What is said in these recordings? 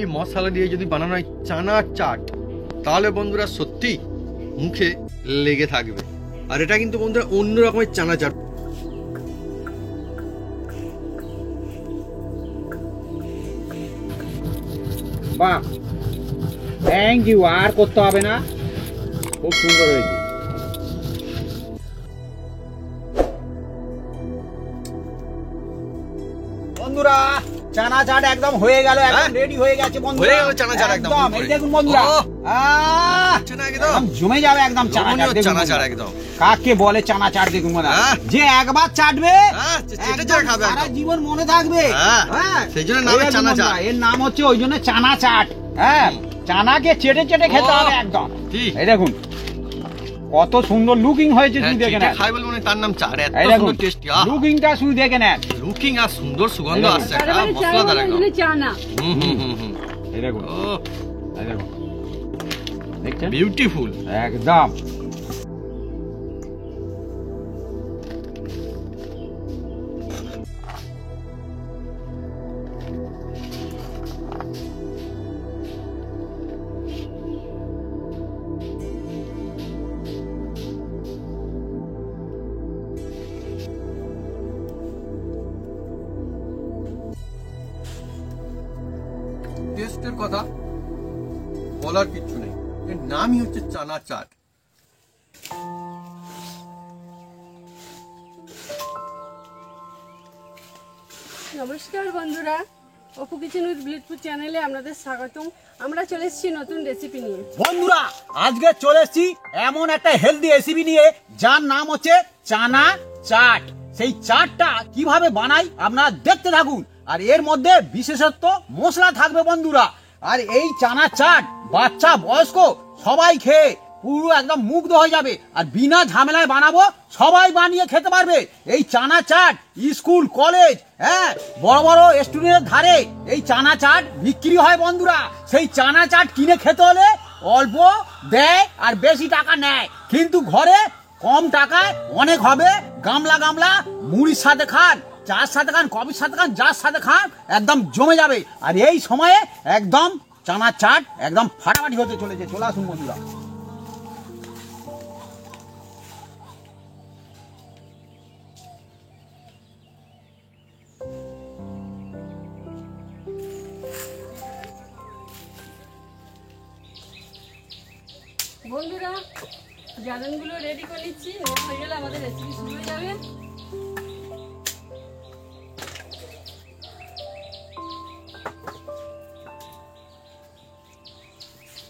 এই মশলা দিয়ে যদি বানানো হয় চানার চাট, তাহলে বন্ধুরা সত্যি মুখে লেগে থাকবে। আর এটা কিন্তু বন্ধুরা অন্য রকমের চানা চাট। বাহ, থ্যাংক ইউ, আর করতে হবে না, খুব সুন্দর হয়েছে। বন্ধুরা চানা চাট একদম হয়ে গেল, একদম রেডি হয়ে গেছে বন্ধুরা, হয়ে গেল চানা চাট একদম। এই দেখুন বন্ধুরা, একদম জমে যাবে একদম চানা চাট একদম। কাকে বলে চানা চাট দেখুন বন্ধুরা, যে একবার চাটবে সারা জীবন মনে থাকবে। সেই জন্য নাম চানা চাট, এর নাম হচ্ছে ওই জন্য চানা চাট। হ্যাঁ, চানাকে চেটে চেটে খেতে হবে একদম। এই দেখুন কত সুন্দর লুকিং হয়েছে, শুধু দেখে নেন। খাই বলবো না তার নাম চাট, এত সুন্দর টেস্টি। লুকিংটা শুধু দেখে নেন, লুকিং আর সুন্দর সুগন্ধ আসছে, মশলাদার একদম। এই দেখুন, এই দেখুন, দেখছেন, বিউটিফুল একদম। টেস্টের কথা বলার কিছু নেই, এর নামই হচ্ছে চানা চাট। নমস্কার বন্ধুরা, অপু কিচেন উইথ ব্লিটফুড চ্যানেলে আপনাদের স্বাগতম। আমরা চলে এসেছি নতুন রেসিপি নিয়ে। বন্ধুরা আজকে চলে এসেছি এমন একটা হেলদি রেসিপি নিয়ে, যার নাম হচ্ছে চানা চাট। সেই চাটটা কিভাবে বানাই আপনারা দেখতে থাকুন। আর এর মধ্যে বিশেষত্ব মশলা থাকবে বন্ধুরা। আর এই চানা চাট বাচ্চা বয়স্ক সবাই খেয়ে পুরো একদম মুগ্ধ হয়ে যাবে। আর বিনা ঝামেলায় বানাবো, সবাই বানিয়ে খেতে পারবে। এই চানা চাট স্কুল কলেজ, হ্যাঁ, বড় বড় স্টুডেন্টের ধারে এই চানা চাট বিক্রি হয় বন্ধুরা। সেই চানা চাট কিনে খেতে হলে অল্প দেয় আর বেশি টাকা নেয়, কিন্তু ঘরে কম টাকায় অনেক হবে। গামলা গামলা মুড়ির সাথে খান, চার সাথে খান, কফির সাথে খান, যার সাথে খান একদম জমে যাবে। আর এই সময়ে একদম চানা চাট একদম ফাটাফাটি হতে চলেছে। চলে আসুন বন্ধুরা। বন্ধুরা জ্বালানগুলো রেডি করে নিচ্ছি, হয়ে গেলে আমাদের রেসিপি শুরু হয়ে যাবে।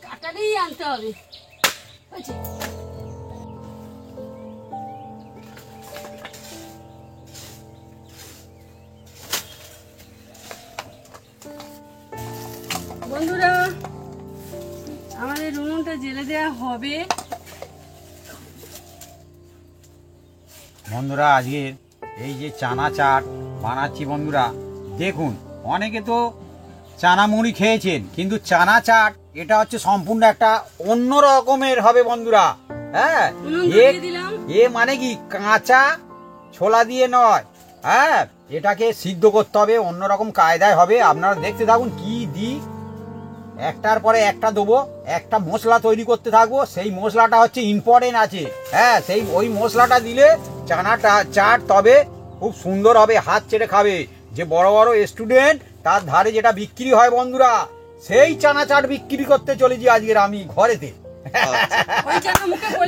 কাটারেই আনতে হবে। বন্ধুরা আমাদের উনুনটা জেলে দেওয়া হবে। বন্ধুরা আজকে এই যে চানা চাট বানাচ্ছি বন্ধুরা, দেখুন অনেকে তো চানা মুড়ি খেয়েছেন, কিন্তু চানা চাট এটা হচ্ছে সম্পূর্ণ একটা অন্য রকমের হবে বন্ধুরা। হ্যাঁ, এ মানে কি কাঁচা ছোলা দিয়ে নয়, হ্যাঁ, এটাকে সিদ্ধ করতে হবে, অন্যরকম কায়দায় হবে। আপনারা দেখতে থাকুন কি দিই, একটার পরে একটা দেবো, একটা মশলা তৈরি করতে থাকবো। সেই মশলাটা হচ্ছে ইম্পর্টেন্ট আছে, হ্যাঁ, সেই ওই মশলাটা দিলে চানাটা চাট তবে খুব সুন্দর হবে, হাত চেটে খাবে। যে বড় বড় স্টুডেন্ট তার ধারে যেটা বিক্রি হয় বন্ধুরা, সেই চানা চাট বিক্রি করতে চলেছি আজকের আমি ঘরেতে।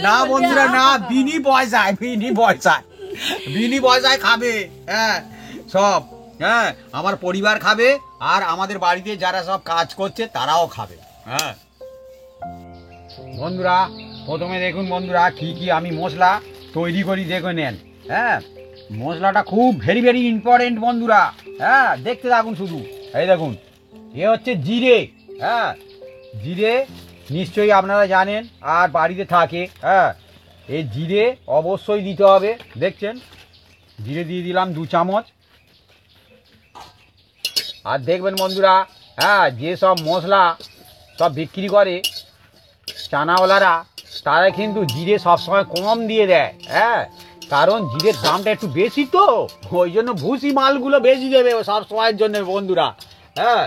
না বন্ধুরা না, বিনি পয়সায়, বিনি পয়সায়, বিনি পয়সায় খাবে, হ্যাঁ, সব, হ্যাঁ, আমার পরিবার খাবে আর আমাদের বাড়িতে যারা সব কাজ করছে তারাও খাবে। হ্যাঁ বন্ধুরা, প্রথমে দেখুন বন্ধুরা কি কি আমি মশলা তৈরি করি দেখে নেন। হ্যাঁ, মশলাটা খুব ভেরি ভেরি ইম্পর্টেন্ট বন্ধুরা। হ্যাঁ, দেখতে থাকুন শুধু। এই দেখুন, এ হচ্ছে জিরে। হ্যাঁ, জিরে নিশ্চয়ই আপনারা জানেন আর বাড়িতে থাকে। হ্যাঁ, এই জিরে অবশ্যই দিতে হবে। দেখছেন, জিরে দিয়ে দিলাম 2 চামচ। আর দেখবেন বন্ধুরা, হ্যাঁ, যেসব মশলা সব বিক্রি করে চানাওয়ালারা, তারা কিন্তু জিরে সবসময় কম দিয়ে দেয়। হ্যাঁ, কারণ জিরের দামটা একটু বেশি, তো ওই জন্য ভুসি মালগুলো বেশি দেবে সব সময়ের জন্য বন্ধুরা। হ্যাঁ,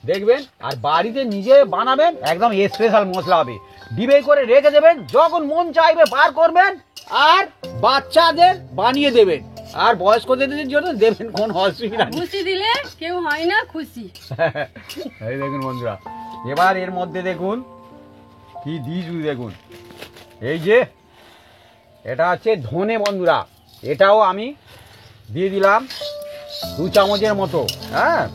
দেখবেন। আর বাড়িতে নিজে বানাবেন, একদম স্পেশাল মশলা হবে। ডিবে করে রেখে দেবেন, যখন মন চাইবে বার করবেন আর বাচ্চাদের বানিয়ে দেবেন, আর বয়স্কদের জন্য দেবেন, কোনো অসুবিধা নেই। খুশি দিলে কেউ হয় না খুশি। এই দেখুন বন্ধুরা, এবার এর মধ্যে দেখুন কি দিয়েছি, দেখুন এই যে এটা হচ্ছে ধনে বন্ধুরা, এটাও আমি দিয়ে দিলাম 2 চামচের মতো। হ্যাঁ,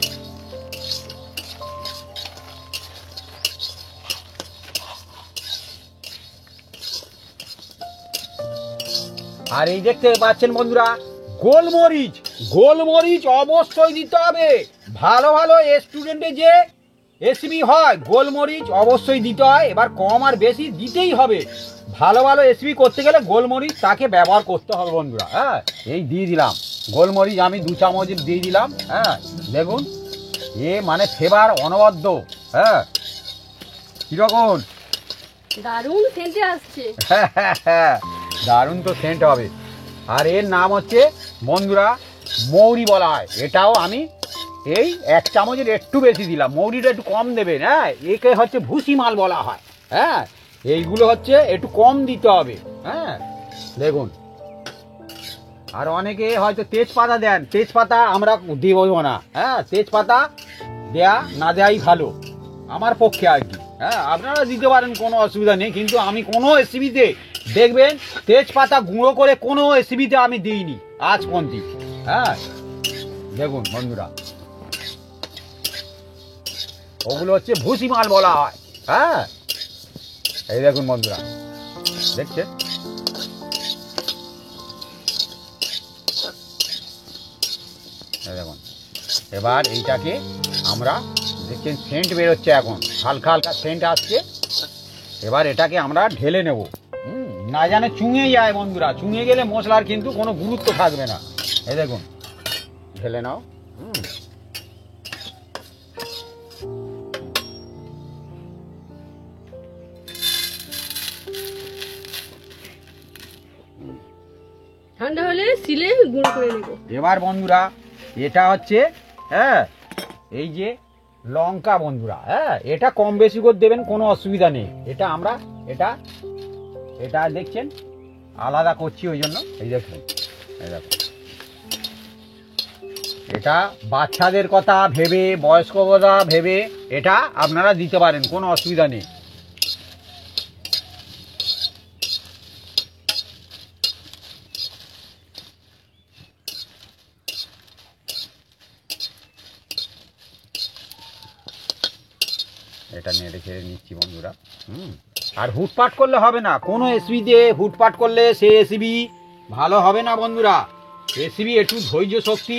আর এই দেখতে পাচ্ছেন বন্ধুরা গোলমরিচ, গোলমরিচ অবশ্যই দিতে হবে। ভালো ভালো স্টুডেন্টে যে রেসিপি হয় গোলমরিচ অবশ্যই দিতে হয়। এবার কম আর বেশি দিতেই হবে, ভালো ভালো রেসিপি করতে গেলে গোলমরিচ তাকে ব্যবহার করতে হবে বন্ধুরা। হ্যাঁ, এই দিয়ে দিলাম গোলমরিচ, আমি 2 চামচ দিয়ে দিলাম। হ্যাঁ, দেখুন এ মানে ফ্লেভার অনবদ্য। হ্যাঁ, কিরকম দারুণ সেন্টে আসছে। দারুণ তো সেন্ট হবে। আর এর নাম হচ্ছে বন্ধুরা মৌরি বলা হয়। এটাও আমি এই 1 চামচের একটু বেশি দিলাম, মৌরিটা একটু কম দেবেন। হ্যাঁ, একে হচ্ছে ভুসি মাল বলা হয়। হ্যাঁ, এইগুলো হচ্ছে একটু কম দিতে হবে। হ্যাঁ, দেখুন। আর অনেকে হয়তো তেজপাতা দেন, তেজপাতা আমরা দেব না। হ্যাঁ, তেজপাতা দেয়া না দেওয়াই ভালো আমার পক্ষে আর কি। হ্যাঁ, আপনারা দিতে পারেন, কোনো অসুবিধা নেই, কিন্তু আমি কোনো রেসিপিতে দেখবেন তেজপাতা গুঁড়ো করে কোনো রেসিপিতে আমি দিইনি আজ পর্যন্ত। হ্যাঁ, দেখুন বন্ধুরা, ওগুলো হচ্ছে ভুসি মাল বলা হয়। হ্যাঁ, এই দেখুন বন্ধুরা, দেখছেন দেখুন। এবার এইটাকে আমরা দেখছেন সেন্ট বেরোচ্ছে, এখন হালকা হালকা সেন্ট আসছে। এবার এটাকে আমরা ঢেলে নেব, না জানে চুঙে যায় বন্ধুরা, চুঙে গেলে মশলার কিন্তু কোনো গুরুত্ব থাকবে না। এই দেখুন, ঢেলে নাও। ঠান্ডা হলে সিলে গুঁড়ো করে নেব। এবার বন্ধুরা এটা হচ্ছে, হ্যাঁ, এই যে লঙ্কা বন্ধুরা। হ্যাঁ, এটা কম বেশি করে দেবেন, কোনো অসুবিধা নেই। এটা আমরা এটা এটা দেখছেন আলাদা করছি, ওই জন্য এই দেখুন, এই দেখুন। এটা বাচ্চাদের কথা ভেবে, বয়স্ক কথা ভেবে এটা আপনারা দিতে পারেন, কোনো অসুবিধা নেই। এটা নেড়ে ছেড়ে নিচ্ছি বন্ধুরা। আর হুটপাট করলে হবে না, কোনো রেসিপিতে হুটপাট করলে সে রেসিপি ভালো হবে না বন্ধুরা। রেসিপি একটু ধৈর্য শক্তি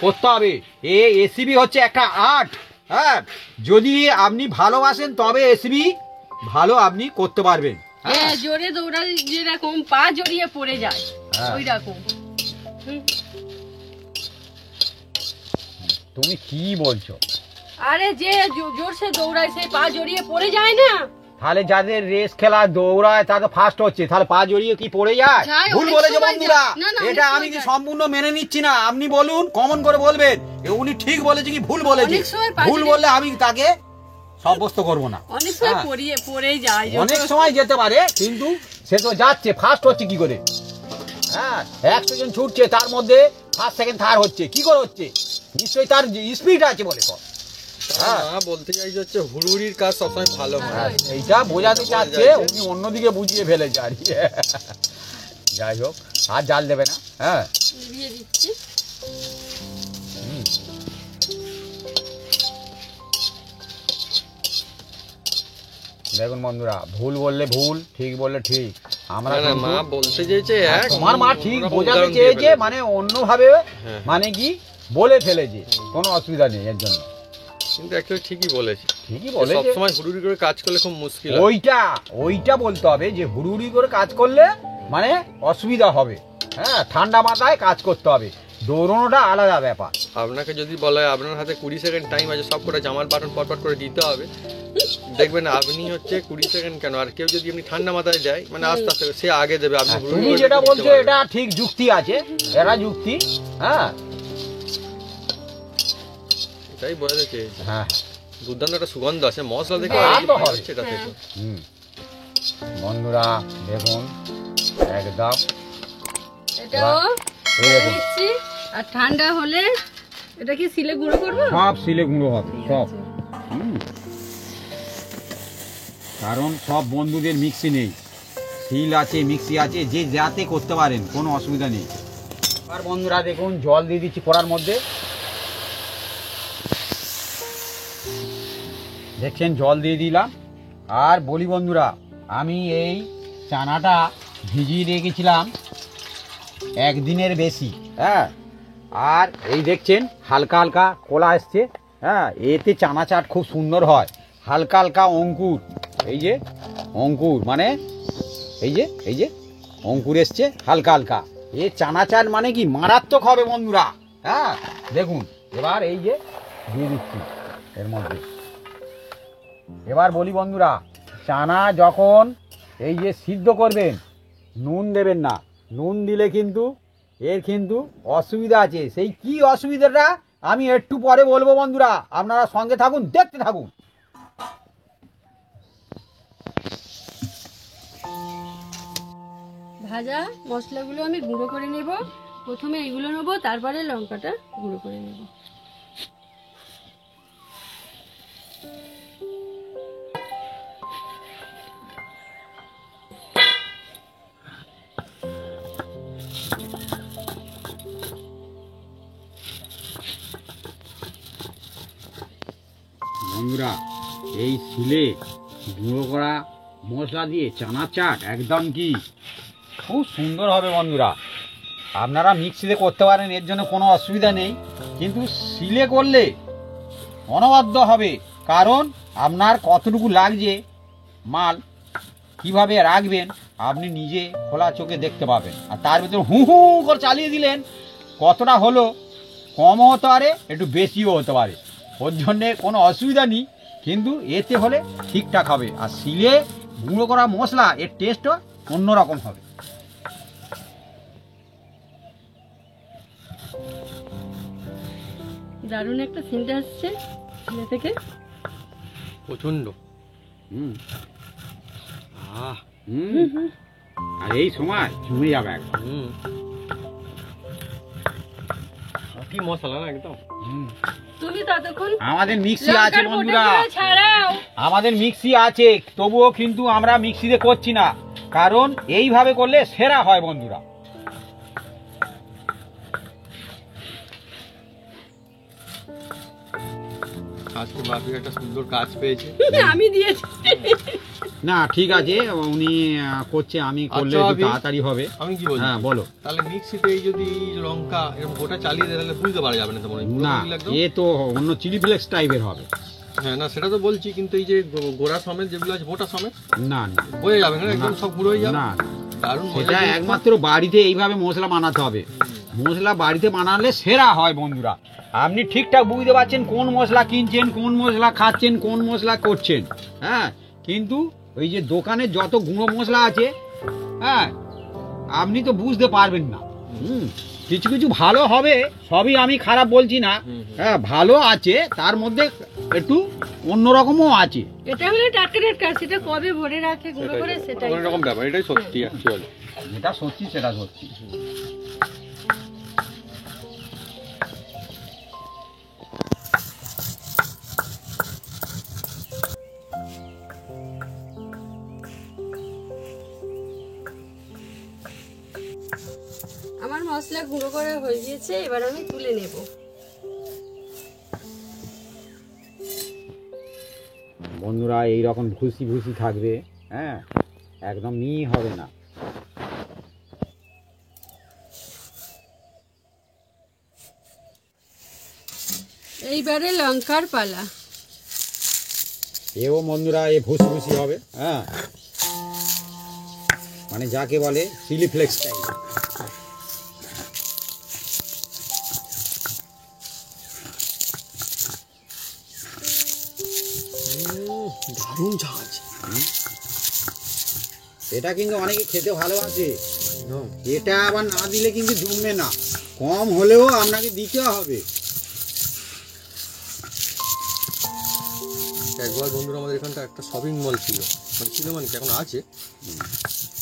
করতে হবে। এই রেসিপি হচ্ছে একটা আর্ট। হ্যাঁ, যদি আপনি ভালোবাসেন তবে রেসিপি ভালো আপনি করতে পারবেন। হ্যাঁ, জোরে দৌড়ালে যেরকম পা জড়িয়ে পড়ে যায় ওই রকম। তুমি কি বলছো? আরে যে জোরসে দৌড়ায় সে পা জড়িয়ে পড়ে যায় না। তাহলে যাদের রেস খেলা দৌড়ায় তারা ফার্স্ট হচ্ছে, তাহলে পা জড়িয়ে কি পড়ে যায়? ভুল বলেছে বন্ধুরা, এটা আমি কি সম্পূর্ণ মেনে নিচ্ছি না। আপনি বলুন, কমন করে বলবেন উনি ঠিক বলেছে কি ভুল বলেছে। ভুল বললে আমি তাকে সাব্যস্ত করবো না। অনেক সময় পড়ে যায়, অনেক সময় যেতে পারে, কিন্তু সে তো যাচ্ছে, ফার্স্ট হচ্ছে কি করে? হ্যাঁ, 100 জন ছুটছে, তার মধ্যে ফার্স্ট সেকেন্ড থার্ড হচ্ছে, কি করে হচ্ছে? নিশ্চয়ই তার স্পিড আছে বলে। বলতে চাইছে হচ্ছে হুড়ুড়ির কাজ সবসময় ভালো হয়, এইটা বোঝাতে চাচ্ছে, উনি অন্যদিকে বুঝিয়ে ফেলেছে আর কি। যাই হোক, আর জাল দেবে না। হ্যাঁ, দিয়ে দিচ্ছি। দেখুন বন্ধুরা, ভুল বললে ভুল, ঠিক বললে ঠিক। আমরা মা বলতে চেয়েছে তোমার মা ঠিক বোঝাতে চেয়েছে, মানে অন্যভাবে মানে কি বলে ফেলেছে, কোনো অসুবিধা নেই এর জন্য। কিন্তু অ্যাকচুয়ালি ঠিকই বলেছে, ঠিকই বলেছে। সব সময় হুড়ুড়ি করে কাজ করলে খুব মুশকিল। ওইটা বলতে হবে যে হুড়ুড়ি করে কাজ করলে মানে অসুবিধা হবে। হ্যাঁ, ঠান্ডা মাথায় কাজ করতে হবে, দৌড়ানোটা আলাদা ব্যাপার। আপনাকে যদি বলা হয় আপনার হাতে 20 সেকেন্ড টাইম আছে, সব করে জামার বাটন পটপট করে দিতে হবে, দেখবেন আপনি হচ্ছে 20 সেকেন্ড কেন, আর কেউ যদি আপনি ঠান্ডা মাথায় যায় মানে আস্তে আস্তে সে আগে দেবে। আপনি তুমি যেটা বলছো এটা ঠিক, যুক্তি আছে, এটা যুক্তি। হ্যাঁ, এটাই বোঝাতে চেয়েছি। হ্যাঁ, দুর্দান্ত একটা সুগন্ধ আছে মশলা দেখে হ্যাঁ, already তো ভালো হবে। হচ্ছে এটা থেকে। বন্ধুরা দেখুন একদম এটাও এই দেখুন দিচ্ছি। আর ঠান্ডা হলে এটা কি সিলে গুঁড়ো করবো? সব সিলে গুঁড়ো হবে ঠিক সব। আছে। কারণ সব বন্ধুদের মিক্সি নেই, সিল আছে মিক্সি আছে, যে যাতে করতে পারেন কোনো অসুবিধা নেই। আর বন্ধুরা দেখুন জল দিয়ে দিচ্ছি কড়ার মধ্যে, দেখছেন জল দিয়ে দিলাম। আর বলি বন্ধুরা, আমি এই চানাটা ভিজিয়ে রেখেছিলাম একদিনের বেশি। হ্যাঁ, আর এই দেখছেন হালকা হালকা কলা আসছে। হ্যাঁ, এতে চানা চাট খুব সুন্দর হয়। হালকা হালকা অঙ্কুর, এই যে অঙ্কুর মানে এই যে অঙ্কুর এসছে হালকা হালকা। এ চানা চাট মানে কি মারাত্মক হবে বন্ধুরা। হ্যাঁ দেখুন, এবার এই যে দিয়ে দিচ্ছি এর মধ্যে। এবার বলি বন্ধুরা, চানা যখন এই যে সিদ্ধ করবেন নুন দেবেন না, নুন দিলে কিন্তু এর কিন্তু অসুবিধা আছে। সেই কি অসুবিধাটা আমি একটু পরে বলবো বন্ধুরা, আপনারা সঙ্গে থাকুন, দেখতে থাকুন। ভাজা মশলাগুলো আমি গুঁড়ো করে নেব। প্রথমে এগুলো নেব, তারপরে লঙ্কাটা গুঁড়ো করে নেব। বন্ধুরা এই শিলে গুঁড়ো করা মশলা দিয়ে চানা চাট একদম কি খুব সুন্দর হবে বন্ধুরা। আপনারা মিক্সিতে করতে পারেন, এর জন্য কোনো অসুবিধা নেই, কিন্তু শিলে করলে অনবদ্য হবে। কারণ আপনার কতটুকু লাগছে মাল, কিভাবে রাখবেন আপনি নিজে খোলা চোখে দেখতে পাবেন। আর তার ভিতরে হু হু করে চালিয়ে দিলেন, কতটা হলো কমও হতে পারে একটু বেশিও হতে পারে, ওর জন্যে কোনো অসুবিধা নেই, কিন্তু এতে হলে ঠিকঠাক হবে। আর শিলে গুঁড়ো করা মশলা এর টেস্টও অন্যরকম হবে। দারুণ একটা সেন্ট আসছে শিলে থেকে। প্রচন্ড। হুম আর এই সময় জমে যাবে একদম। কি মশলা না একদম। তুমি ততক্ষণ আমাদের মিক্সি আছে লঙ্কার বন্ধুরা, বোঁটাগুলো ছাড়াও। আমাদের মিক্সি আছে, তবুও কিন্তু আমরা মিক্সিতে করছি না, কারণ এইভাবে করলে সেরা হয় বন্ধুরা। আজকে বাপি একটা সুন্দর কাজ পেয়েছে। আমি দিয়েছি। না ঠিক আছে, উনি করছে, আমি করলে আচ্ছা, একটু তাড়াতাড়ি হবে। আমি কি বলছি, হ্যাঁ বলো। তাহলে মিক্সিতে এই যদি লঙ্কা এরকম গোটা চালিয়ে দেয় তাহলে বুঝতে পারা যাবে না তো মনে হয়? না পুরোপুরি একদম? এ তো অন্য চিলি ফ্লেক্স টাইপের হবে। হ্যাঁ না সেটা তো বলছি, কিন্তু এই যে গোড়া সমেত যেগুলো আছে বোটা সমেত না না হয়ে যাবে না একদম, সব গুঁড়ো হয়ে যাবে। না, দারুণ মজা সেটা জিনিস। একমাত্র বাড়িতে এইভাবে মশলা বানাতে হবে। মশলা বাড়িতে বানালে সেরা হয় বন্ধুরা। আপনি ঠিকঠাক বুঝতে পারছেন কোন মশলা কিনছেন, কোন মশলা খাচ্ছেন, কোন মশলা করছেন। হ্যাঁ, কিন্তু ওই যে দোকানে যত গুঁড়ো মশলা আছে, হ্যাঁ আপনি তো বুঝতে পারবেন না। কিছু কিছু ভালো হবে, সবই আমি খারাপ বলছি না। হ্যাঁ ভালো আছে, তার মধ্যে একটু অন্যরকমও আছে। এটা হলে টাটকা টাটকা, সেটা কবে ভরে রাখে গুঁড়ো করে সেটাই। অন্য রকম ব্যাপার, এটাই সত্যি অ্যাকচুয়ালি। যেটা সত্যি সেটা সত্যি। আমার মশলা গুঁড়ো করা হয়ে গিয়েছে, এবার আমি তুলে নেব। বন্ধুরা এইরকম ভুসি ভুসি থাকবে, হ্যাঁ একদম মিহি হবে না। এইবারে লঙ্কার পালা। এও বন্ধুরা এ ভুসি ভুসি হবে। হ্যাঁ মানে যাকে বলে চিলি ফ্লেক্স টাইপ। দারুণ ঝাঁজ। এটা কিন্তু অনেকে খেতে ভালোবাসে, এটা আবার না দিলে কিন্তু জমবে না, কম হলেও আপনাকে দিতে হবে। একবার বন্ধুরা আমাদের এখানটা একটা শপিং মল ছিল, মানে ছিল মানে কি এখন আছে।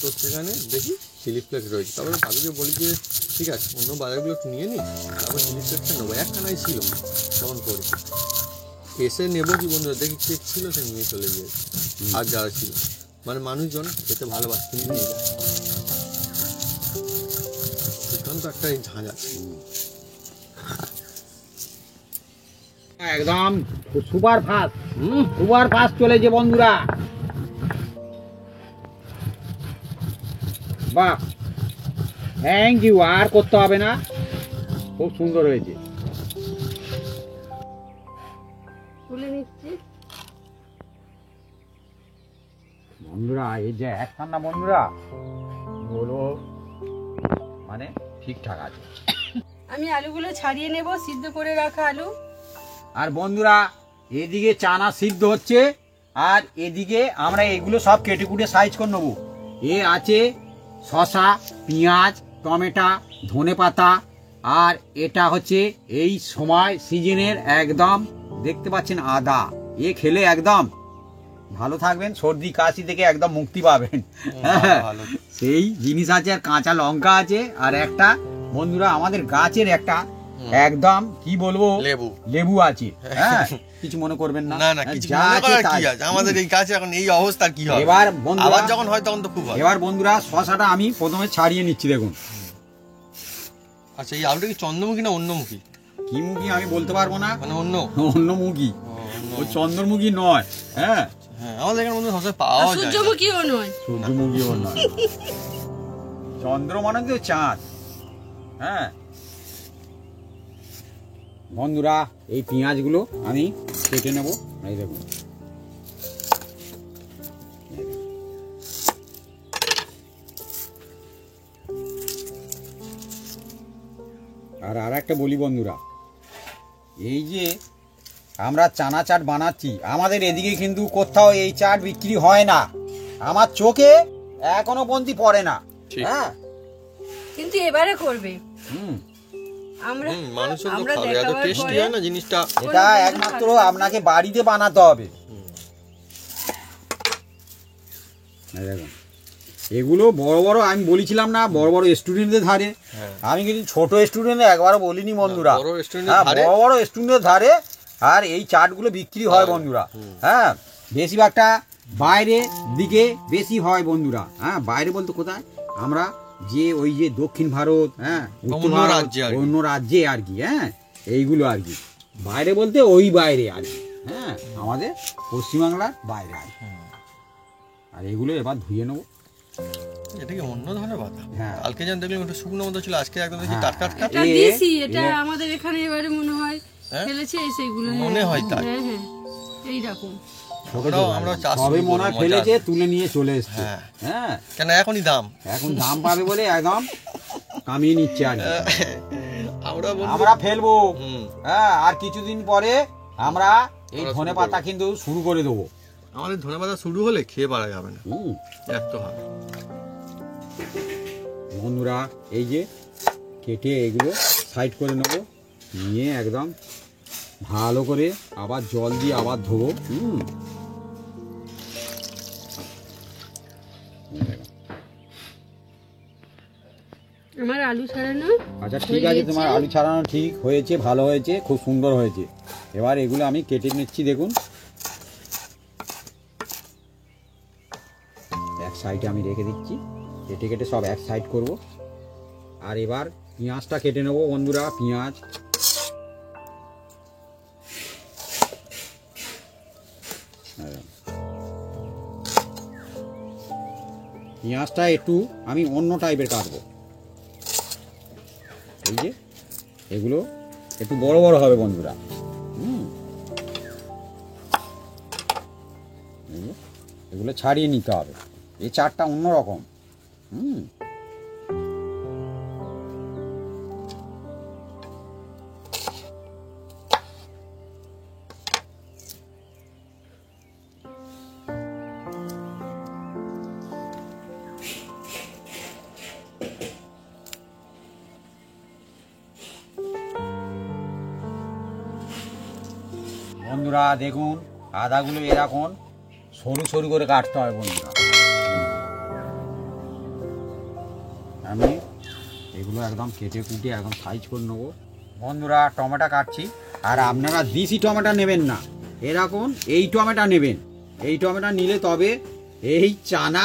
তো সেখানে দেখি চিলি ফ্লেক্স রয়েছে। তারপরে ভাবিকে বলি যে ঠিক আছে অন্য বাজারগুলো একটু নিয়ে নিই, তারপর চিলি ফ্লেক্সটা নেবো। একখানাই ছিল তখন পরে এসে নেবো কি বন্ধুরা দেখি কেক ছিল, সে নিয়ে চলে গিয়েছে। আর যারা ছিল মানে মানুষজন খেতে ভালোবাসে নিয়ে যায়। তো একটা ঝাঁঝ আছে। একদম সুপার ফাস্ট, সুপার ফাস্ট চলেছে বন্ধুরা। বাহ, থ্যাংক ইউ, আর করতে হবে না, খুব সুন্দর হয়েছে। তুলে নিচ্ছি বন্ধুরা এই যে একখান না বন্ধুরা বলো মানে ঠিকঠাক আছে। আমি আলুগুলো ছাড়িয়ে নেব, সিদ্ধ করে রাখা আলু। আর বন্ধুরা এদিকে চানা সিদ্ধ হচ্ছে, আর এদিকে আমরা এগুলো সব কেটে কুটে সাইজ করে নেবো। এ আছে শসা, পেঁয়াজ, টমেটো, ধনেপাতা, আর এটা হচ্ছে এই সময় সিজনের একদম দেখতে পাচ্ছেন আদা। এ খেলে একদম ভালো থাকবেন, সর্দি কাশি থেকে একদম মুক্তি পাবেন। ভালো। সেই জিনিস আছে, আর কাঁচা লঙ্কা আছে, আর একটা বন্ধুরা আমাদের গাছের একটা একদম কি বলবো লেবু লেবু আছে। হ্যাঁ, কিছু মনে করবেন না, না না কিছু যা মনে আছে করার তাই। কি আছে, আমাদের এই কাছে এখন এই অবস্থা কি হবে। এবার বন্ধুরা আবার যখন হয় তখন তো খুব হয়। এবার বন্ধুরা শসাটা আমি প্রথমে ছাড়িয়ে নিচ্ছি, দেখুন। আচ্ছা এই আলুটা কি চন্দ্রমুখী না অন্যমুখী? কি মুখী আমি বলতে পারবো না, মানে অন্য অন্য মুখী, ওই চন্দ্রমুখী নয়। হ্যাঁ, হ্যাঁ আমাদের এখানে বন্ধু সবসময় আর পাওয়া যায় না। সূর্যমুখীও নয়। সূর্যমুখীও নয়, চন্দ্র মানে তো চাঁদ। হ্যাঁ বন্ধুরা এই পেঁয়াজগুলো আমি কেটে নেব, এই দেখুন। আর একটা বলি বন্ধুরা, এই যে আমরা চানা চাট বানাচ্ছি, আমাদের এদিকে কিন্তু কোথাও এই চাট বিক্রি হয় না, আমার চোখে এখনো পর্যন্ত পড়ে না। ঠিক। হ্যাঁ, কিন্তু এবারে করবে। হুম, আমরা মানুষের তো আমরা খাবে, এত দেখাবার টেস্টি পরে হয় না জিনিসটা। এটা একমাত্র আপনাকে বাড়িতে বানাতে হবে। এই দেখুন, এগুলো বড় বড় আমি বলেছিলাম না, বড় বড় স্টুডেন্টদের ধারে। হ্যাঁ। আমি কিন্তু ছোট স্টুডেন্ট একবারও বলিনি বন্ধুরা। বড় restaurant-এর হ্যাঁ, ধারে? বড় বড় স্টুডেন্টের ধারে। আর এই চাটগুলো বিক্রি হয় বন্ধুরা। হ্যাঁ, বেশিরভাগটা বাইরের দিকে বেশি হয় বন্ধুরা। হ্যাঁ, বাইরে বলতে কোথায়, আমরা যে ওই যে দক্ষিণ ভারত, হ্যাঁ উত্তর অন্য ভারত, রাজ্যে আর কি। অন্য রাজ্যে আর কি। হ্যাঁ, এইগুলো আর কি বাইরে বলতে ওই বাইরে আর কি। হ্যাঁ, আমাদের পশ্চিমবাংলার বাইরে আর কি। আর এগুলো এবার ধুয়ে নেবো। এটা কি অন্য ধরনের পাতা? হ্যাঁ। কালকে যেন দেখলাম একটু শুকনো মতো ছিল, আজকে একদম দেখি হ্যাঁ। টাটকা টাটকা। এটা এ- দিয়েছি, এটা এ- আমাদের এখানে এবারে মনে হয় হ্যাঁ? ফেলেছে সেইগুলো। মনে হয় তাই। হ্যাঁ হ্যাঁ এইরকম। আমরা চাষ সবে শুরু মনে হয় করবো, ফেলেছে, মজা। তুলে নিয়ে চলে এসছে। হ্যাঁ। হ্যাঁ, কেন এখনই দাম? এখন দাম পাবে বলে একদম কামিয়ে নিচ্ছে আর কি। আমরা বন্ধু আমরা ফেলবো। হুম। হ্যাঁ, আর কিছুদিন পরে আমরা এই আমরা ধনে শুরু পাতা কিন্তু শুরু করে দেবো। আমাদের ধনেপাতা শুরু হলে খেয়ে পারা যাবে না, হুম, এত হবে। বন্ধুরা এই যে কেটে এগুলো সাইড করে নেবো, নিয়ে একদম ভালো করে আবার জল দিয়ে আবার ধোবো। হুম, আমার আলু ছাড়ানো আচ্ছা ঠিক আছে, তোমার আলু ছাড়ানো ঠিক হয়েছে, ভালো হয়েছে, খুব সুন্দর হয়েছে। এবার এগুলো আমি কেটে নিচ্ছি, দেখুন। এক সাইডে আমি রেখে দিচ্ছি, কেটে কেটে সব এক সাইড করব। আর এবার পেঁয়াজটা কেটে নেবো বন্ধুরা। পেঁয়াজ, পেঁয়াজটা একটু আমি অন্য টাইপের কাটবো। এই যে এগুলো একটু বড় বড় হবে বন্ধুরা। হুম, এই যে, এগুলো ছাড়িয়ে নিতে হবে, এই চাটটা অন্যরকম। হুম, বন্ধুরা দেখুন আদাগুলো এরকম সরু সরু করে কাটতে হয় বন্ধুরা। আমি এগুলো একদম কেটে কুটে একদম সাইজ করে নেবো বন্ধুরা। টমেটো কাটছি, আর আপনারা দেশি টমেটো নেবেন না, এরকম এই টমেটো নেবেন। এই টমেটো নিলে তবে এই চানা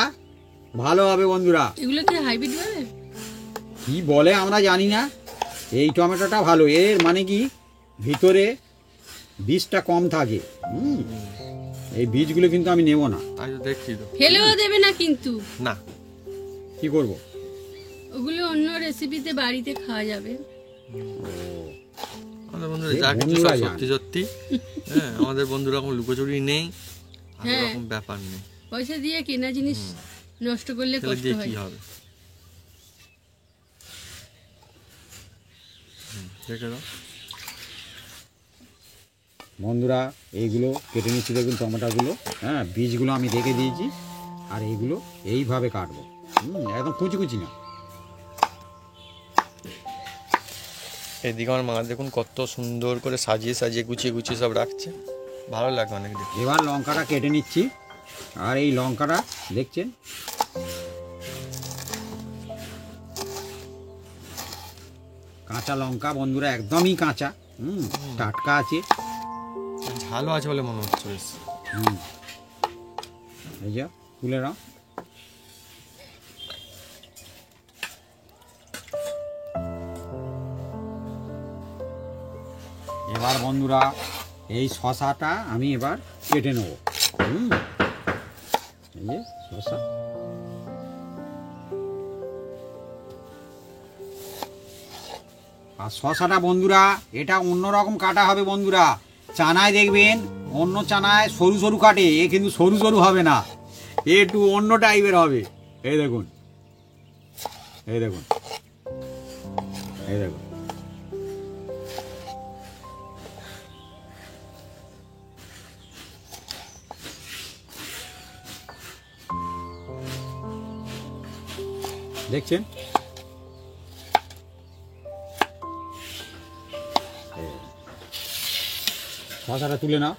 ভালো হবে বন্ধুরা। এগুলো কি হাইব্রিড হবে? কি বলে আমরা জানি না, এই টমেটোটা ভালো। এর মানে কি ভিতরে বীজটা কম থাকে। এই বীজগুলো কিন্তু আমি নেব না। আজ দেখছি তো ফেলেও দেবে না কিন্তু। না, কি করব? ওগুলো অন্য রেসিপিতে বাড়িতে খাওয়া যাবে। আমাদের বন্ধুরা যা কিছু সব সত্যি সত্যি। হ্যাঁ, আমাদের বন্ধুরা কোনো লুকোচুরি নেই, এরকম ব্যাপার নেই। পয়সা দিয়ে কেনা জিনিস নষ্ট করলে ফেলে কষ্ট দিয়ে হয়। কি হবে? দেখে দাও বন্ধুরা, এইগুলো কেটে নিচ্ছি দেখুন টমেটোগুলো। হ্যাঁ, বীজগুলো আমি রেখে দিয়েছি, আর এইগুলো এইভাবে কাটবো। একদম কুচি কুচি না। এদিকে আমার মা দেখুন কত সুন্দর করে সাজিয়ে সাজিয়ে গুছিয়ে গুছিয়ে সব রাখছে, ভালো লাগে অনেক দেখে। এবার লঙ্কাটা কেটে নিচ্ছি, আর এই লঙ্কাটা দেখছেন কাঁচা লঙ্কা বন্ধুরা, একদমই কাঁচা। টাটকা আছে, ঝালও আছে বলে মনে হচ্ছে বেশ। এই যে তুলে নাও। এবার বন্ধুরা এই শশাটা আমি এবার কেটে নেব। এই যে শশা, আর শশাটা বন্ধুরা এটা অন্যরকম কাটা হবে বন্ধুরা। চানায় দেখবেন অন্য চানায় সরু সরু কাটে, এ কিন্তু সরু সরু হবে না, এ একটু অন্য টাইপের হবে। এই দেখুন, এই দেখুন, এই দেখুন। দেখছেন, শশাটা তুলে নাও।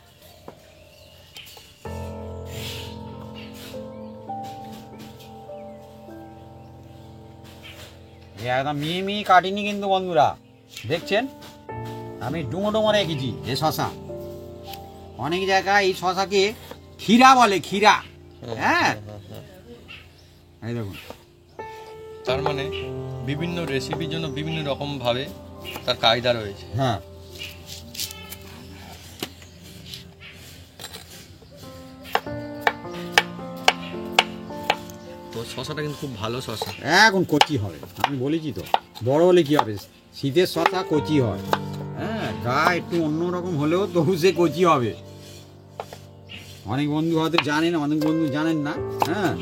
একদম মিহি মিহি কাটিনি কিন্তু বন্ধুরা, দেখছেন আমি ডুমো ডুমো রেখেছি। এ শশা অনেক জায়গায় এই শশাকে ক্ষীরা বলে, ক্ষীরা। হ্যাঁ, এই দেখুন। তার মানে বিভিন্ন রেসিপির জন্য বিভিন্ন রকম ভাবে তার কায়দা রয়েছে। হ্যাঁ, তো শশাটা কিন্তু খুব ভালো শশা। এখন কচি হবে, আমি বলেছি তো। বড় হলে কি হবে, শীতের শশা কচি হয়। হ্যাঁ, গা একটু অন্যরকম হলেও তবু সে কচি হবে। অনেক বন্ধু হয়তো জানেন, অনেক বন্ধু জানেন না। হ্যাঁ,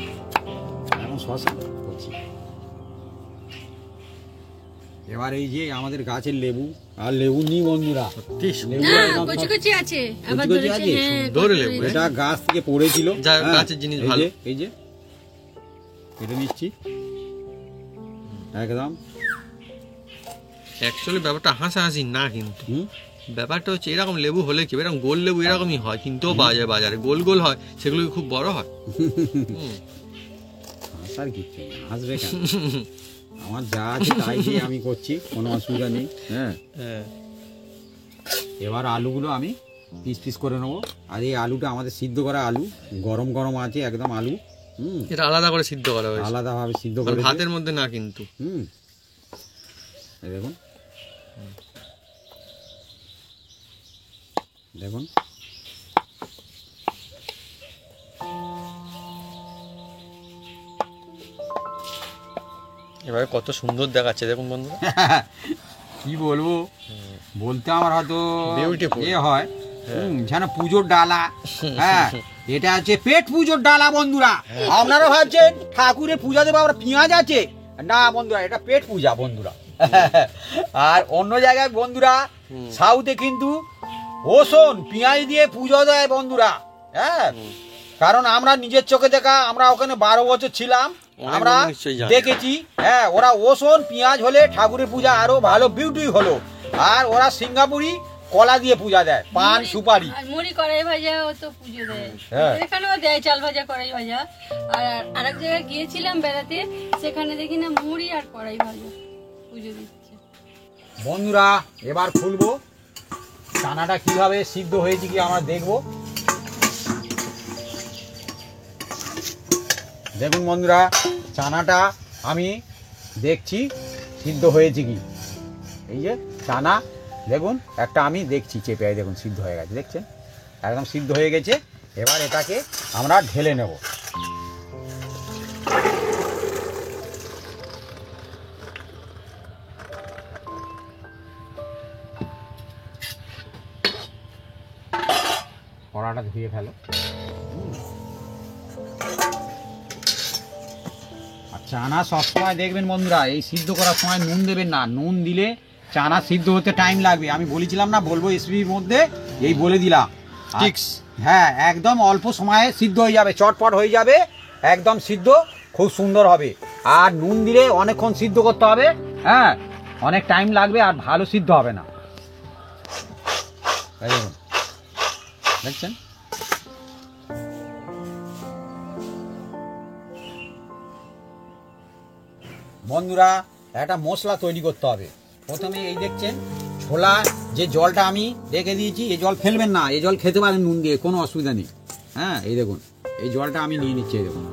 এখন শশা কচি। এবার এই যে আমাদের গাছের লেবু, আর লেবু নিই বন্ধুরা, লেবু একদম কচি কচি আছে, আবার কচি কচি ধরেছে। আছে। হ্যাঁ, সুন্দর লেবু। এটা গাছ থেকে পড়েছিল। যা হ্যাঁ, গাছের জিনিস এই ভালো। যে, এই যে কেটে নিচ্ছি একদম। অ্যাকচুয়ালি ব্যাপারটা হাসাহাসি না, কিন্তু ব্যাপারটা হচ্ছে এরকম লেবু হলে কি, এরকম গোল লেবু এরকমই হয়, কিন্তু বাজারে বাজারে গোল গোল হয়, সেগুলো কি খুব বড় হয়? হাসার কিচ্ছু নেই, হাসবে কেন? আমার যা আছে তাই দিয়ে আমি করছি, কোনো অসুবিধা নেই। হ্যাঁ, এবার আলুগুলো আমি পিস পিস করে নেবো। আর এই আলুটা আমাদের সিদ্ধ করা আলু, গরম গরম আছে একদম আলু। এটা আলাদা করে সিদ্ধ করা হয়েছে, আলাদাভাবে সিদ্ধ মানে করে ভাতের মধ্যে না কিন্তু। এই দেখুন, দেখুন এবারে কত সুন্দর দেখাচ্ছে দেখুন বন্ধুরা। কি বলবো, বলতে আমার হয়তো Beautiful. এ হয় যেন পুজোর ডালা। হ্যাঁ, এটা হচ্ছে পেট পুজোর ডালা বন্ধুরা। আপনারা ভাবছেন ঠাকুরের পূজা দেবো আমরা, পেঁয়াজ আছে না বন্ধুরা, এটা পেট পূজা বন্ধুরা। আর অন্য জায়গায় বন্ধুরা সাউথে কিন্তু রসুন পেঁয়াজ দিয়ে পুজো দেয় বন্ধুরা। হ্যাঁ, কারণ আমরা নিজের চোখে দেখা, আমরা ওখানে 12 বছর ছিলাম, আমরা দেখেছি। হ্যাঁ, ওরা রসুন পেঁয়াজ হলে ঠাকুরের পূজা আরো ভালো বিউটি হলো। আর ওরা সিঙ্গাপুরি কলা দিয়ে পূজা দেয়, পান সুপারি। আর মুড়ি কড়াই ভাজাও তো পুজো দেয়, হ্যাঁ। এখানেও দেয় চাল ভাজা কড়াই ভাজা। আর আরেক জায়গায় গিয়েছিলাম বেড়াতে, সেখানে দেখি না মুড়ি আর কড়াই ভাজা পুজো দিচ্ছে। বন্ধুরা এবার খুলবো চানাটা কিভাবে সিদ্ধ হয়েছে কি আমরা দেখবো। দেখুন বন্ধুরা, চানাটা আমি দেখছি সিদ্ধ হয়েছে কি। এই যে চানা দেখুন, একটা আমি দেখছি চেপে, দেখুন সিদ্ধ হয়ে গেছে, দেখছেন একদম সিদ্ধ হয়ে গেছে। এবার এটাকে আমরা ঢেলে নেব। কড়াটা ধুয়ে ফেলো। আর চানা সবসময় দেখবেন বন্ধুরা, এই সিদ্ধ করার সময় নুন দেবেন না, নুন দিলে চানা সিদ্ধ হতে টাইম লাগবে। আমি বলেছিলাম না বলবো রেসিপির মধ্যে, এই বলে দিলাম। টিক্স। হ্যাঁ, একদম অল্প সময়ে সিদ্ধ হয়ে যাবে, চটপট হয়ে যাবে, একদম সিদ্ধ খুব সুন্দর হবে। আর নুন দিলে অনেকক্ষণ সিদ্ধ করতে হবে, হ্যাঁ অনেক টাইম লাগবে আর ভালো সিদ্ধ হবে না। এই দেখুন, দেখছেন বন্ধুরা, একটা মশলা তৈরি করতে হবে। প্রথমে এই দেখছেন ছোলা, যে জলটা আমি রেখে দিয়েছি, এই জল ফেলবেন না, এই জল খেতে পারেন নুন দিয়ে, কোনো অসুবিধা নেই। হ্যাঁ এই দেখুন, এই জলটা আমি নিয়ে নিচ্ছি, এই দেখুন।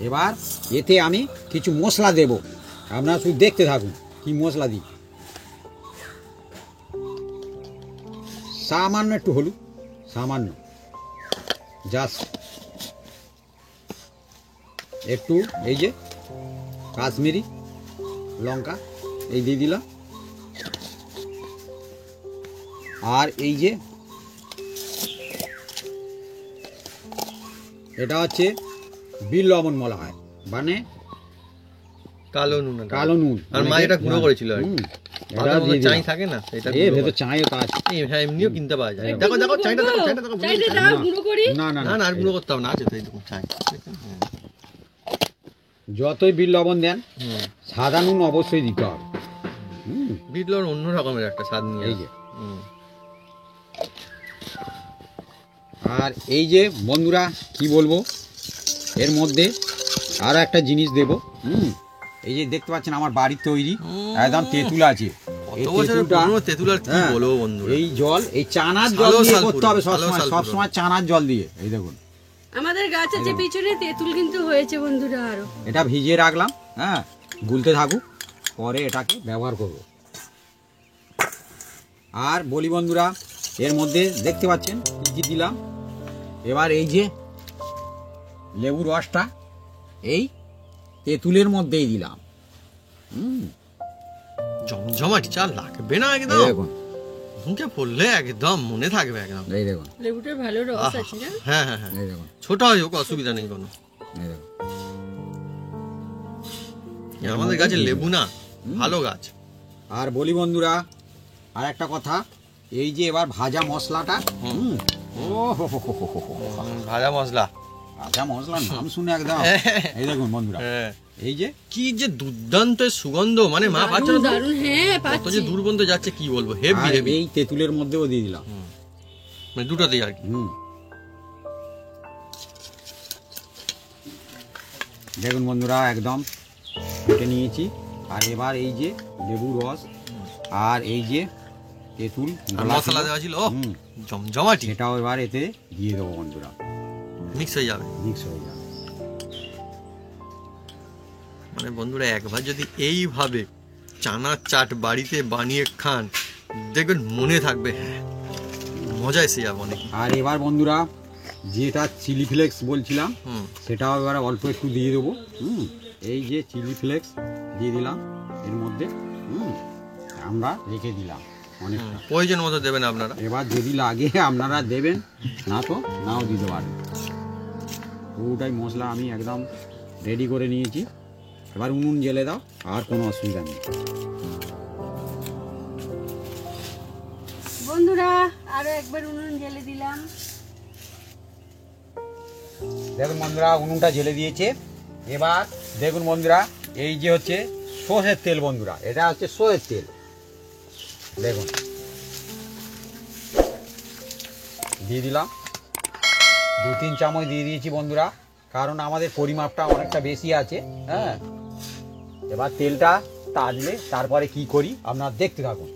এবার এতে আমি কিছু মশলা দেব, আপনারা শুধু দেখতে থাকুন কি মশলা দিই। সামান্য একটু হলুদ, সামান্য জাস্ট একটু, এই যে কাশ্মীরি লঙ্কা এই দিয়ে দিলাম। আর এই যে এটা হচ্ছে বিল লবণ বলা হয়, মানে কালো নুন। কালো নুন। আর মা এটা গুঁড়ো করেছিল আর কি। এটা দিয়ে চাই দিলাম। থাকে না, এটা এ ভেতর চাইও তো আছে। হ্যাঁ, এমনিও কিনতে পাওয়া যায়। দেখো দেখো চাইটা দেখো, চাইটা দেখো। চাইটা দাও, গুঁড়ো করি। না না না না, না, আর গুঁড়ো করতে হবে না, আছে তো এই দেখুন চাই। যতই বিল লবণ দেন হুম, সাদা নুন অবশ্যই দিতে হবে। বিট লবণ অন্য রকমের একটা স্বাদ নিয়ে এই আসে। যে, হুম। আর এই যে বন্ধুরা কি বলবো, এর মধ্যে আরো একটা জিনিস দেব। এই যে দেখতে পাচ্ছেন আমার বাড়ির তৈরি একদম তেঁতুল আছে। এই কত বছরের তেঁতুলটা, পুরনো তেঁতুল আর কি হ্যাঁ, বলবো বন্ধুরা। এই জল, এই চানার জল সালো দিয়ে সাল করতে পুরো, হবে সালো সবসময়, সাল সবসময় চানার জল দিয়ে। এই দেখুন আমাদের গাছ আছে পিছনে, তেঁতুল কিন্তু হয়েছে বন্ধুরা আরো। এটা ভিজিয়ে রাখলাম, হ্যাঁ গুলতে থাকুক, পরে এটাকে ব্যবহার করব। আর বলি বন্ধুরা, এর মধ্যে দেখতে পাচ্ছেন কি কি দিলাম। এবার এই যে লেবুর রসটা এই তেঁতুলের মধ্যেই দিলাম। জমজমাটি চা লাগবে না এই একদম, দেখুন, মুখে পড়লে একদম মনে থাকবে একদম। এই দেখুন, লেবুটার ভালো রস আছে না? হ্যাঁ হ্যাঁ হ্যাঁ, এই দেখুন, ছোট হয় হোক অসুবিধা নেই কোনো। এই দেখুন। আমাদের গাছে লেবু না, ভালো গাছ। আর বলি বন্ধুরা আর একটা কথা, এই যে এবার ভাজা মশলাটা, ও হো হো হো হো হো হো। ভাজা মশলা, ভাজা মশলার নাম শুনে একদম, এই দেখুন বন্ধুরা, হ্যাঁ, এই যে কি যে দুর্দান্ত সুগন্ধ, মানে মা পাচ্ছে দারুণ না দারুণ, হ্যাঁ কত যে পাচ্ছি। দূর পর্যন্ত যাচ্ছে কি বলবো, হেভি আর হেভি। এই তেঁতুলের মধ্যেও দিয়ে দিলাম। মানে দুটোতেই আর কি। দেখুন বন্ধুরা একদম কেটে নিয়েছি। আর এবার এই যে লেবু রস আর এই যে তেঁতুল আর গলা মশলা ছিল, দেওয়া ছিল, হুম, জমজমাটি, সেটাও এবার এতে দিয়ে দেবো বন্ধুরা, মিক্স হয়ে যাবে। মিক্স হয়ে যাবে। মানে বন্ধুরা একবার যদি এইভাবে চানার চাট বাড়িতে বানিয়ে খান, দেখবেন মনে থাকবে, হ্যাঁ মজা এসে যাবে অনেক। আর এবার বন্ধুরা যেটা চিলি ফ্লেক্স বলছিলাম হুম, সেটাও এবার অল্প একটু দিয়ে দেবো। এই যে চিলি ফ্লেক্স দিয়ে দিলাম এর মধ্যে, আমরা রেখে দিলাম অনেকটা। প্রয়োজন মতো দেবেন আপনারা। এবার যদি লাগে আপনারা দেবেন, না তো নাও দিতে পারেন। পুরোটাই মশলা আমি একদম রেডি করে নিয়েছি। এবার উনুন জ্বেলে দাও, আর কোনো অসুবিধা নেই। বন্ধুরা আরো একবার উনুন জ্বেলে দিলাম। দেখুন বন্ধুরা উনুনটা জ্বেলে দিয়েছে। এবার দেখুন বন্ধুরা এই যে হচ্ছে সর্ষের তেল বন্ধুরা, এটা হচ্ছে সর্ষের তেল। দেখুন দিয়ে দিলাম 2-3 চামচ দিয়ে দিয়েছি বন্ধুরা, কারণ আমাদের পরিমাপটা অনেকটা বেশি আছে। হ্যাঁ, এবার তেলটা তাজলে তারপরে কি করি আপনারা দেখতে থাকুন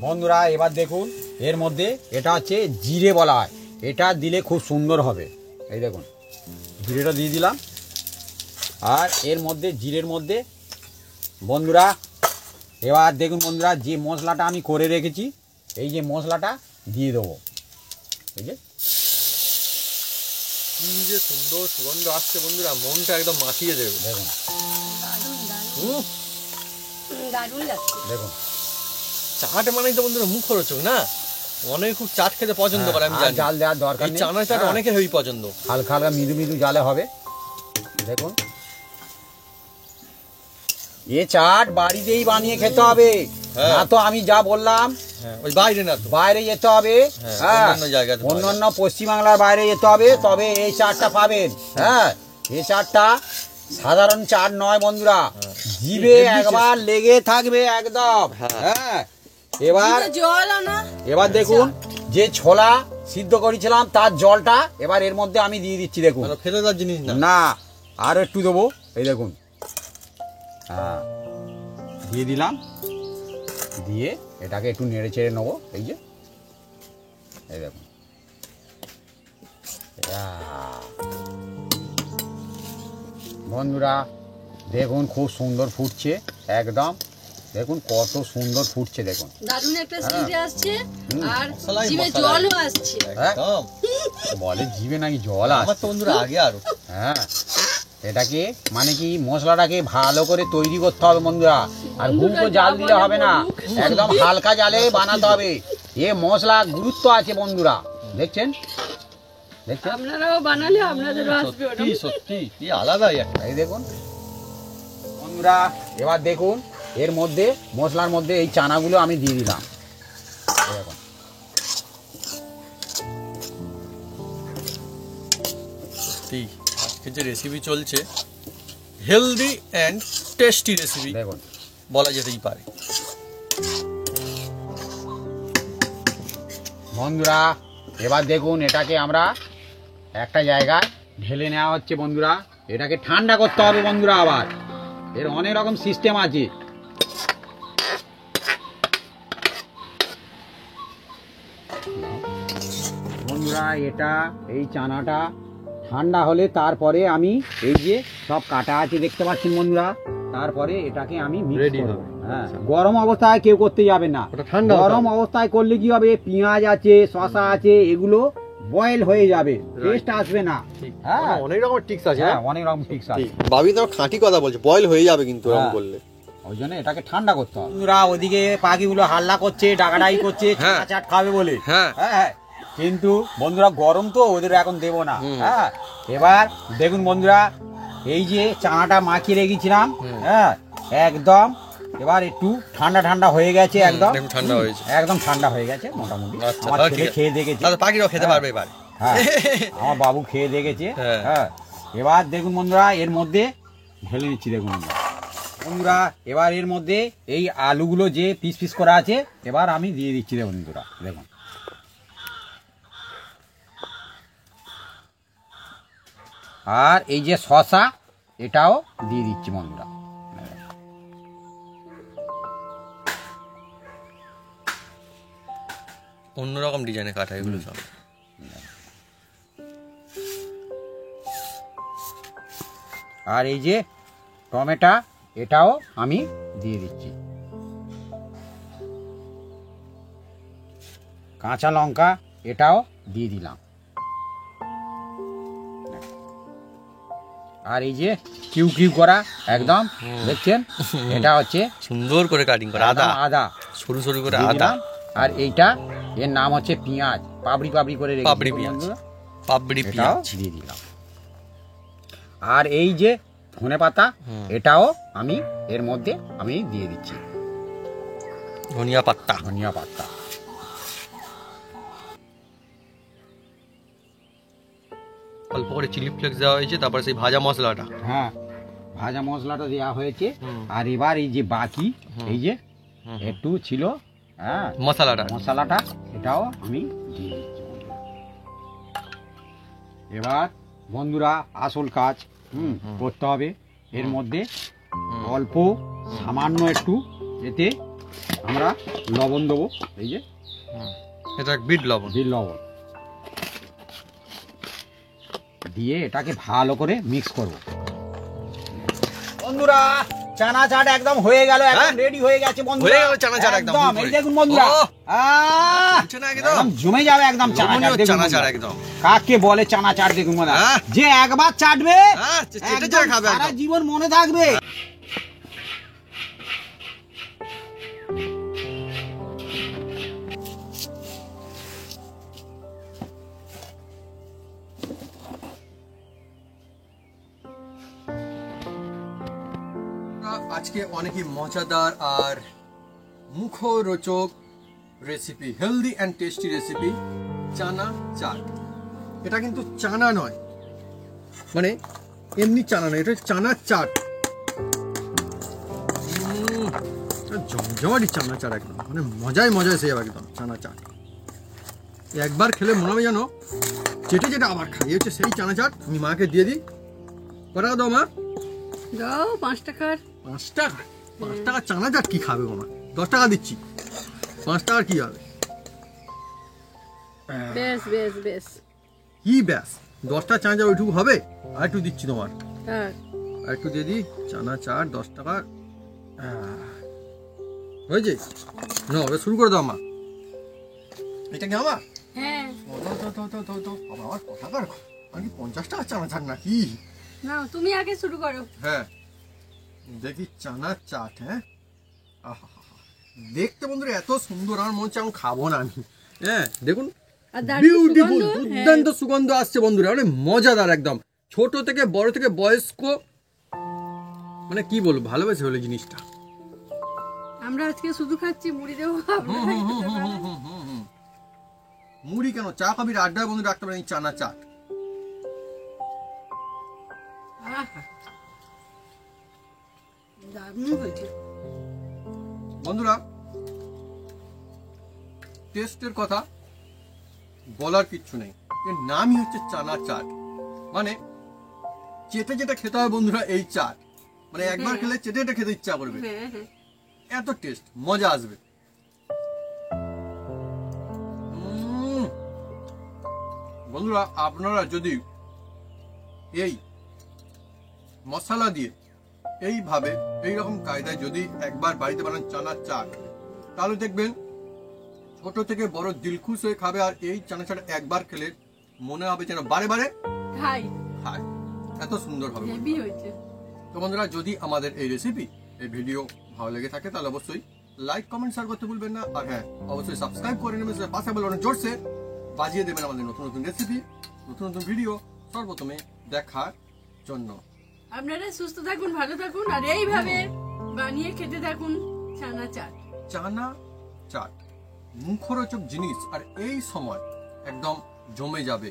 বন্ধুরা। এবার দেখুন এর মধ্যে এটা হচ্ছে জিরে বলা হয়, এটা দিলে খুব সুন্দর হবে। এই দেখুন জিরেটা দিয়ে দিলাম। আর এর মধ্যে জিরের মধ্যে বন্ধুরা এবার দেখুন বন্ধুরা যে মশলাটা আমি করে রেখেছি, এই যে মশলাটা দিয়ে দেবো। এই যে কি যে সুন্দর সুগন্ধ আসছে বন্ধুরা, মনটা একদম মাতিয়ে দেবে। দেখুন দারুণ লাগছে। দেখুন চাট মানেই তো বন্ধুরা মুখরোচক না, অনেকে খুব চাট খেতে পছন্দ করে, আমি আর জানি। জাল দেওয়ার দরকার এই নেই, চানা চাট হ্যাঁ, অনেকের হেবি পছন্দ। হালকা হালকা মৃদু মৃদু জালে হবে। দেখুন এ চাট বাড়িতেই বানিয়ে খেতে হবে, হ্যাঁ। না তো আমি যা বললাম হ্যাঁ, ওই বাইরে না তো। বাইরে যেতে হবে। হ্যাঁ, হ্যাঁ, অন্যান্য জায়গাতে পাওয়া যায়। অন্যান্য পশ্চিমবাংলার বাইরে যেতে হবে, তবে এই চাটটা পাবেন। হ্যাঁ, এই চাটটা সাধারণ চাট নয় বন্ধুরা, জিভে হেভি একবার লেগে থাকবে একদম। হ্যাঁ। হ্যাঁ, এবার জল আনা। এবার দেখুন যে ছোলা সিদ্ধ করেছিলাম তার জলটা এবার এর মধ্যে আমি দিয়ে দিচ্ছি। দেখুন মানে ফেলে দেওয়ার জিনিস না। না, আরো একটু দেবো। এই দেখুন, হ্যাঁ দিয়ে দিলাম, দিয়ে এটাকে একটু নেড়ে চেড়ে নেবো। এই যে এই দেখুন, বন্ধুরা দেখুন খুব সুন্দর ফুটছে একদম। দেখুন কত সুন্দর ফুটছে, দেখুন দারুণ একটা সেন্ট আসছে আর মশলাই জিভে মশলাই। জলও আসছে। একদম। বলে জিভে নাকি জল আমার আসছে। তো বন্ধুরা আগে আরো। হ্যাঁ, এটাকে মানে কি মশলাটাকে ভালো করে তৈরি করতে হবে বন্ধুরা, আর হুঁকো জাল দিলে হবে না, একদম হালকা জালে বানাতে হবে। এ মশলা গুরুত্ব আছে বন্ধুরা, দেখছেন দেখছেন। আপনারাও বানালে আপনাদেরও আসবে ওটা। সত্যি সত্যি কি আলাদাই একটা। এই দেখুন বন্ধুরা, এবার দেখুন এর মধ্যে মশলার মধ্যে এই চানাগুলো আমি দিয়ে দিলাম। এই দেখুন সত্যি আজকে যে রেসিপি চলছে হেলদি অ্যান্ড টেস্টি রেসিপি দেখুন বলা যেতেই পারে। বন্ধুরা এবার দেখুন এটাকে আমরা একটা জায়গায় ঢেলে নেওয়া হচ্ছে বন্ধুরা। এটাকে ঠান্ডা করতে হবে বন্ধুরা, আবার এর অনেক রকম সিস্টেম আছে। বন্ধুরা এটা এই চানাটা ঠান্ডা হলে তারপরে আমি এই যে সব কাটা আছে দেখতে পাচ্ছেন বন্ধুরা, তারপরে এটাকে আমি মিক্স Ready করব। হবে। হ্যাঁ, গরম অবস্থায় কেউ করতে যাবে না। ওটা ঠান্ডা হতে গরম হবে। অবস্থায় করলে কি হবে, পেঁয়াজ আছে শসা আছে এগুলো বয়েল হয়ে যাবে, টেস্ট আসবে না। ঠিক। হ্যাঁ অনেক রকম টিক্স আছে। হ্যাঁ, অনেক রকম টিক্স আছে। ভাবি তো খাঁটি কথা বলছে, বয়েল হয়ে যাবে কিন্তু এরকম হ্যাঁ। করলে। ওই জন্য এটাকে ঠান্ডা করতে হবে। বন্ধুরা ওদিকে পাখিগুলো হাল্লা করছে, ডাকাডাকি করছে, হ্যাঁ। চাট খাবে বলে। হ্যাঁ। হ্যাঁ, কিন্তু বন্ধুরা গরম তো ওদের এখন দেবো না। হুম। হ্যাঁ, এবার দেখুন বন্ধুরা এই যে চানাটা মাখিয়ে রেখেছিলাম, হ্যাঁ একদম এবার একটু ঠান্ডা ঠান্ডা হয়ে গেছে একদম। একদম ঠান্ডা হয়েছে। একদম ঠান্ডা হয়ে গেছে মোটামুটি। আচ্ছা, আমার তাহলে ছেলে ঠিক আছে। খেয়ে দেখেছে। তাহলে পাখিরাও খেতে হ্যাঁ। পারবে এবার। হ্যাঁ, আমার বাবু খেয়ে দেখেছে। হ্যাঁ। হ্যাঁ, এবার দেখুন বন্ধুরা এর মধ্যে ঢেলে নিচ্ছি। দেখুন বন্ধুরা এবার এর মধ্যে এই আলুগুলো যে পিস পিস করা আছে এবার আমি দিয়ে দিচ্ছি। দেখুন বন্ধুরা দেখুন, আর এই যে শসা এটাও দিয়ে দিচ্ছি বন্ধুরা। অন্যরকম ডিজাইনে কাটা এগুলো সব। আর এই যে টমেটো এটাও আমি দিয়ে দিচ্ছি। কাঁচা লঙ্কা এটাও দিয়ে দিলাম। আর এই যে কিউ কিউ করা একদম দেখছেন, এটা হচ্ছে সুন্দর করে কাটিং করা আদা, আদা সরু সরু করে দিয়ে আদা, দিলাম। আর এইটা এর নাম হচ্ছে পেঁয়াজ, পাপড়ি পাপড়ি করে রেখেছি পাপড়ি পেঁয়াজ। বন্ধুরা, পাপড়ি এটাও পেঁয়াজ। দিয়ে দিলাম। আর এই যে ধনেপাতা এটাও আমি এর মধ্যে আমি দিয়ে দিচ্ছি, ধনিয়া পাত্তা। ধনিয়া পাতা। অল্প করে চিলি ফ্লেক্স দেওয়া হয়েছে, তারপর সেই ভাজা মশলাটা। হ্যাঁ, ভাজা মশলাটা দেওয়া হয়েছে। হুম। আর এবার এই যে বাকি এই যে একটু ছিল, হ্যাঁ, মশলাটা এটাও আমি দিয়ে দিচ্ছি বন্ধুরা। এবার বন্ধুরা আসল কাজ করতে হবে। এর মধ্যে অল্প সামান্য একটু এতে আমরা লবণ দেবো, এই যে এটা বিট লবণ দিয়ে এটাকে ভালো করে মিক্স করব। বন্ধুরা চানা চাট একদম হয়ে গেল, একদম রেডি হয়ে গেছে বন্ধুরা। হয়ে গেল চানা চাট একদম। এই দেখুন বন্ধুরা, একদম জমে যাবে একদম চানা চাট একদম। কাকে বলে চানা চাট দেখুন বন্ধুরা, যে একবার চাটবে সারা জীবন মনে থাকবে। আজকে অনেকই মজাদার আর মুখরোচক recipe, healthy and tasty recipe, chana chaat. এটা কিন্তু চানা নয়, মানে এমনি চানা নয়, এটা চানা চাট। জমজমাটি চানা চাট একদম, মানে মজায় সে যাবে একদম চানা চাট। একবার খেলে মনে হবে যেন চেটে আবার খাই। হচ্ছে সেই চানা চাট। আমি মাকে দিয়ে দিই। কটা দাও মা? দাও 5 টাকার। 5 টাকা? 5 টাকা চানা চাট কি খাবে মামা? 10 টাকা দিচ্ছি, 5 টাকার কি হবে? বেশ বেশ বেশ। কি ব্যাস, 10টা চানা চাট ওইটুকু হবে? আর একটু দিচ্ছি তোমার, হ্যাঁ আর একটু দিয়ে দিই। চানা চাট 10 টাকা হয়েছে। না, এবার শুরু করে দাও মা। এটা কি আমার? হ্যাঁ আমার কথা কার? আমি 50 টাকা চানা চাট নাকি? না, তুমি আগে শুরু করো। হ্যাঁ, দেখি চানা চাট। হ্যাঁ, দেখতে বন্ধুরা এত সুন্দর, আমার মনে হচ্ছে আমি খাবো না আমি। হ্যাঁ দেখুন, আর দারুণ বিউটিফুল, সুগন্ধ, দুর্দান্ত সুগন্ধ আসছে বন্ধুরা, মানে মজাদার একদম। ছোট থেকে বড় থেকে বয়স্ক, মানে কি বলবো, ভালোবেসে হলো জিনিসটা। আমরা আজকে শুধু খাচ্ছি, মুড়ি দেবো আপনারা খেতে পারেন। মুড়ি কেন, চা খাবি, আড্ডায় বন্ধু রাখতে পারেন এই চানা চাট। আহা, দারুণ হয়েছে বন্ধুরা। টেস্টের কথা বলার কিচ্ছু নেই, এর নামই হচ্ছে চানা চাট। মানে চেটে খেতে হয় বন্ধুরা এই চাট, মানে একবার খেলে চেটে খেতে ইচ্ছা করবে, হ্যাঁ হ্যাঁ। এত টেস্ট, মজা আসবে। বন্ধুরা আপনারা যদি এই মশলা দিয়ে এইভাবে এইরকম কায়দায় যদি একবার বাড়িতে বানান চানা চাট, তাহলে দেখবেন ছোট থেকে বড় দিলখুশ হয়ে খাবে। আর এই চানা চাট একবার খেলে মনে হবে যেন বারে বারে খাই, খায়, এত সুন্দর হবে। হেভি হয়েছে। তো বন্ধুরা, যদি আমাদের এই রেসিপি, এই ভিডিও ভালো লেগে থাকে তাহলে অবশ্যই লাইক কমেন্ট শেয়ার করতে ভুলবেন না। আর হ্যাঁ, অবশ্যই সাবস্ক্রাইব করে নেবেন, পাশে বেল বাটন জোরসে বাজিয়ে দেবেন আমাদের নতুন নতুন রেসিপি, নতুন নতুন ভিডিও সর্বপ্রথমে দেখার জন্য। আপনারা সুস্থ থাকুন, ভালো থাকুন, আর এইভাবে বানিয়ে খেতে থাকুন চানা চাট। চানা চাট মুখরোচক জিনিস, আর এই সময় একদম জমে যাবে।